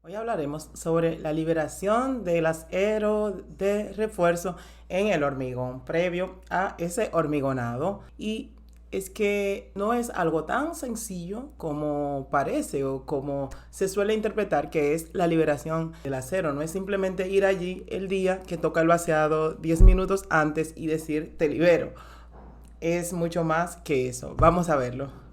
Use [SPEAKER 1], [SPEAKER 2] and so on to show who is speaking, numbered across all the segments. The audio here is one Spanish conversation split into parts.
[SPEAKER 1] Hoy hablaremos sobre la liberación del acero de refuerzo en el hormigón previo a ese hormigonado. Y es que no es algo tan sencillo como parece o como se suele interpretar que es la liberación del acero. No es simplemente ir allí el día que toca el vaciado 10 minutos antes y decir te libero. Es mucho más que eso. Vamos a verlo.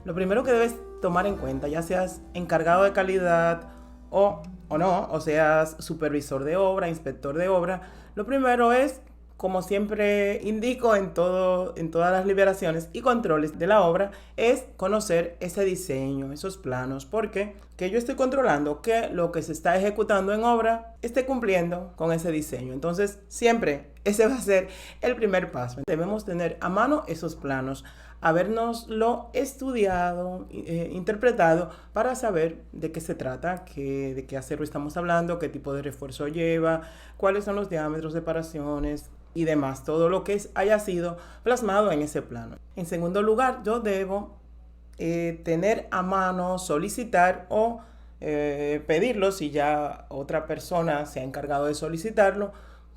[SPEAKER 1] Lo primero que debes tomar en cuenta, ya seas encargado de calidad o no, o seas supervisor de obra, inspector de obra, lo primero es, como siempre indico en todas las liberaciones y controles de la obra, es conocer ese diseño, esos planos, porque que yo estoy controlando que lo que se está ejecutando en obra esté cumpliendo con ese diseño. Entonces, siempre ese va a ser el primer paso. Debemos tener a mano esos planos, habernoslo estudiado, interpretado para saber de qué se trata, de qué acero estamos hablando, qué tipo de refuerzo lleva, cuáles son los diámetros, separaciones y demás, todo lo que haya sido plasmado en ese plano. En segundo lugar, yo debo tener a mano, solicitar o pedirlo si ya otra persona se ha encargado de solicitarlo,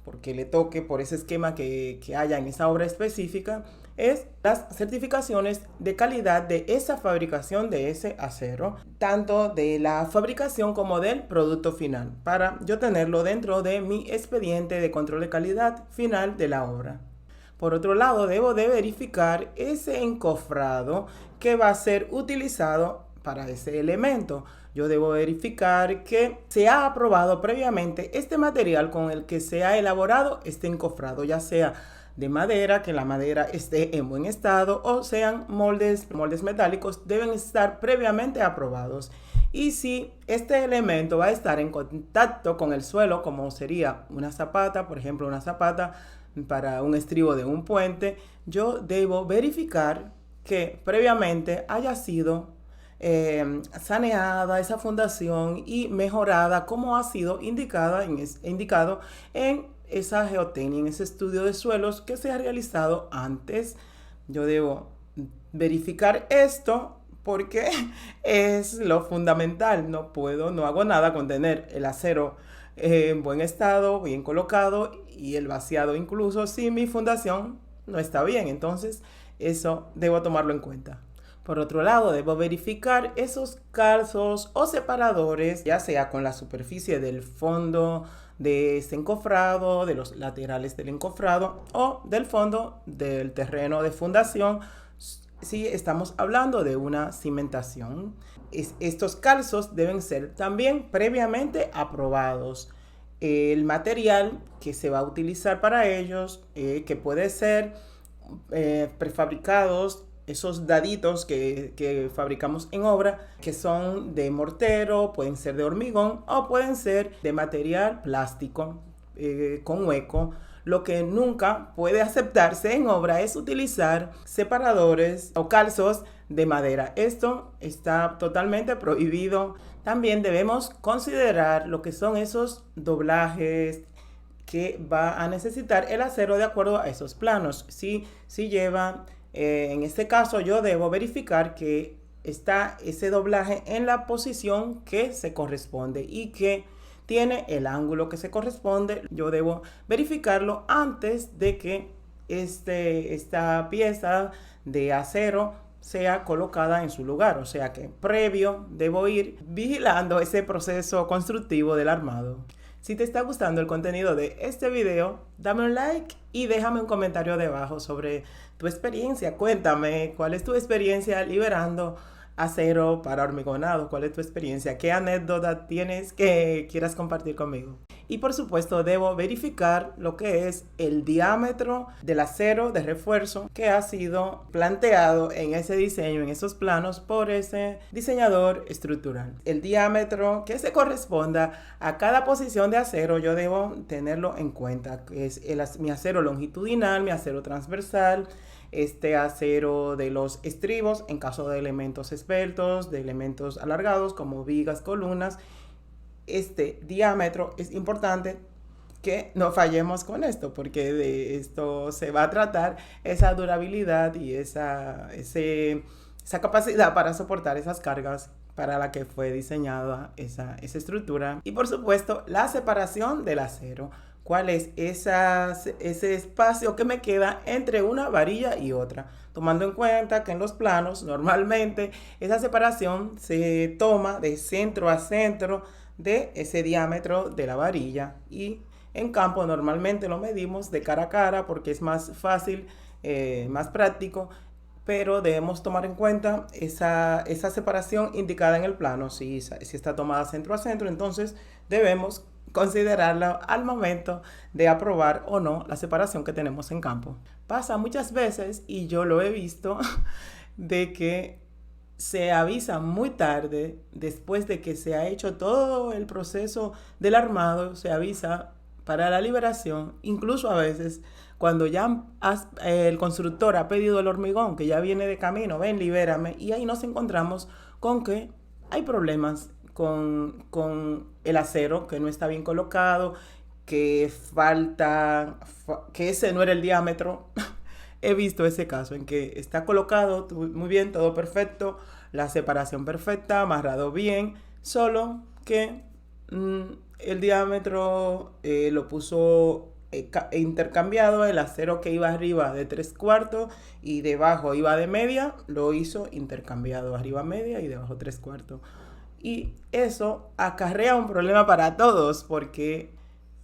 [SPEAKER 1] porque le toque por ese esquema que haya en esa obra específica, es las certificaciones de calidad de esa fabricación de ese acero, tanto de la fabricación como del producto final, para yo tenerlo dentro de mi expediente de control de calidad final de la obra. Por otro lado, debo de verificar ese encofrado que va a ser utilizado para ese elemento. Yo debo verificar que se ha aprobado previamente este material con el que se ha elaborado este encofrado, ya sea de madera, que la madera esté en buen estado, o sean moldes metálicos, deben estar previamente aprobados. Y si este elemento va a estar en contacto con el suelo, como sería una zapata, por ejemplo, una zapata para un estribo de un puente, yo debo verificar que previamente haya sido saneada esa fundación y mejorada como ha sido indicado en esa geotecnia, en ese estudio de suelos que se ha realizado antes. Yo debo verificar esto porque es lo fundamental. No hago nada con tener el acero en buen estado, bien colocado y el vaciado incluso si mi fundación no está bien. Entonces eso debo tomarlo en cuenta. Por otro lado, debo verificar esos calzos o separadores, ya sea con la superficie del fondo de este encofrado, de los laterales del encofrado o del fondo del terreno de fundación, si estamos hablando de una cimentación. Estos calzos deben ser también previamente aprobados. El material que se va a utilizar para ellos, que puede ser prefabricados, esos daditos que fabricamos en obra, que son de mortero, pueden ser de hormigón o pueden ser de material plástico con hueco. Lo que nunca puede aceptarse en obra es utilizar separadores o calzos de madera. Esto está totalmente prohibido. También debemos considerar lo que son esos doblajes que va a necesitar el acero de acuerdo a esos planos. Si lleva, en este caso yo debo verificar que está ese doblaje en la posición que se corresponde y que tiene el ángulo que se corresponde. Yo debo verificarlo antes de que esta pieza de acero sea colocada en su lugar. O sea que previo debo ir vigilando ese proceso constructivo del armado. Si te está gustando el contenido de este video, dame un like y déjame un comentario debajo sobre tu experiencia. Cuéntame cuál es tu experiencia liberando acero para hormigonado, cuál es tu experiencia, qué anécdota tienes que quieras compartir conmigo. Y por supuesto debo verificar lo que es el diámetro del acero de refuerzo que ha sido planteado en ese diseño, en esos planos por ese diseñador estructural. El diámetro que se corresponda a cada posición de acero yo debo tenerlo en cuenta, que es mi acero longitudinal, mi acero transversal, este acero de los estribos en caso de elementos esbeltos, de elementos alargados como vigas, columnas. Este diámetro es importante que no fallemos con esto, porque de esto se va a tratar esa durabilidad y ese esa capacidad para soportar esas cargas para la que fue diseñada esa estructura. Y por supuesto, la separación del acero. ¿Cuál es ese espacio que me queda entre una varilla y otra? Tomando en cuenta que en los planos normalmente esa separación se toma de centro a centro de ese diámetro de la varilla, y en campo normalmente lo medimos de cara a cara porque es más fácil, más práctico, pero debemos tomar en cuenta esa separación indicada en el plano. Si está tomada centro a centro, entonces debemos considerarla al momento de aprobar o no la separación que tenemos en campo. Pasa muchas veces, y yo lo he visto, de que se avisa muy tarde, después de que se ha hecho todo el proceso del armado, se avisa para la liberación, incluso a veces cuando ya el constructor ha pedido el hormigón, que ya viene de camino, ven, libérame, y ahí nos encontramos con que hay problemas con el acero, que no está bien colocado, que que ese no era el diámetro. He visto ese caso en que está colocado muy bien, todo perfecto, la separación perfecta, amarrado bien, solo que el diámetro lo puso intercambiado. El acero que iba arriba de 3/4 y debajo iba de media, lo hizo intercambiado, arriba media y debajo 3/4. Y eso acarrea un problema para todos, porque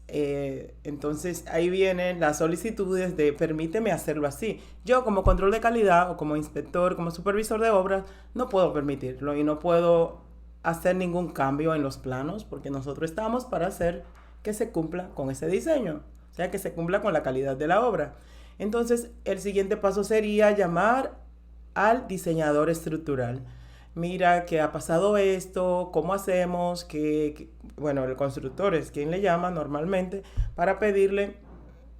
[SPEAKER 1] entonces ahí vienen las solicitudes de permíteme hacerlo así. Yo, como control de calidad o como inspector, como supervisor de obras, no puedo permitirlo y no puedo hacer ningún cambio en los planos, porque nosotros estamos para hacer que se cumpla con ese diseño, o sea, que se cumpla con la calidad de la obra. Entonces el siguiente paso sería llamar al diseñador estructural. Mira, que ha pasado esto, ¿cómo hacemos? Bueno, el constructor es quien le llama normalmente para pedirle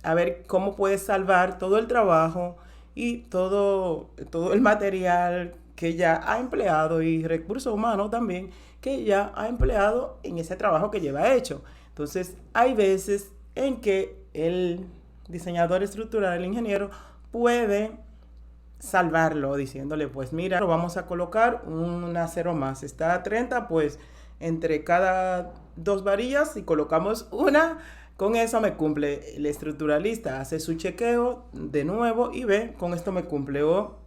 [SPEAKER 1] a ver cómo puede salvar todo el trabajo y todo el material que ya ha empleado, y recursos humanos también que ya ha empleado en ese trabajo que lleva hecho. Entonces, hay veces en que el diseñador estructural, el ingeniero, puede salvarlo diciéndole, pues mira, vamos a colocar un acero más, está a 30, pues entre cada 2 varillas, si colocamos una, con eso me cumple. El estructuralista hace su chequeo de nuevo y ve, con esto me cumple. O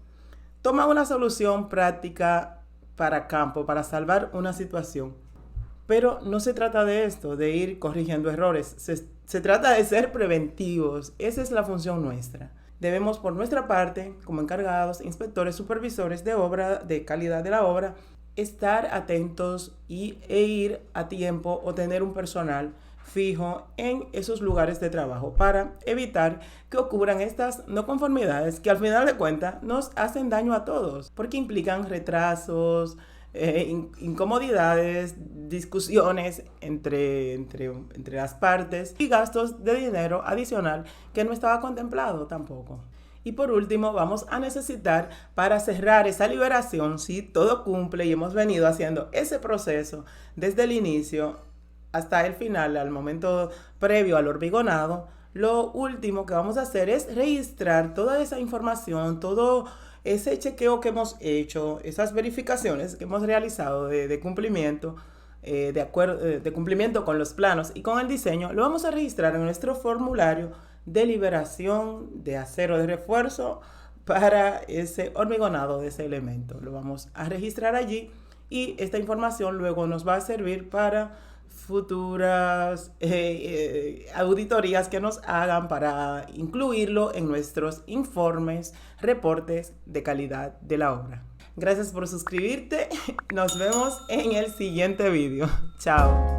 [SPEAKER 1] toma una solución práctica para campo, para salvar una situación. Pero no se trata de esto, de ir corrigiendo errores. Se trata de ser preventivos. Esa es la función nuestra. Debemos, por nuestra parte, como encargados, inspectores, supervisores de obra, de calidad de la obra, estar atentos e ir a tiempo o tener un personal fijo en esos lugares de trabajo para evitar que ocurran estas no conformidades que al final de cuentas nos hacen daño a todos, porque implican retrasos, incomodidades, discusiones entre las partes y gastos de dinero adicional que no estaba contemplado tampoco. Y por último, vamos a necesitar, para cerrar esa liberación, si todo cumple y hemos venido haciendo ese proceso desde el inicio hasta el final, al momento previo al hormigonado, lo último que vamos a hacer es registrar toda esa información, todo ese chequeo que hemos hecho, esas verificaciones que hemos realizado de cumplimiento, de cumplimiento con los planos y con el diseño, lo vamos a registrar en nuestro formulario de liberación de acero de refuerzo para ese hormigonado de ese elemento. Lo vamos a registrar allí, y esta información luego nos va a servir para futuras auditorías que nos hagan, para incluirlo en nuestros informes, reportes de calidad de la obra. Gracias por suscribirte. Nos vemos en el siguiente video. Chao.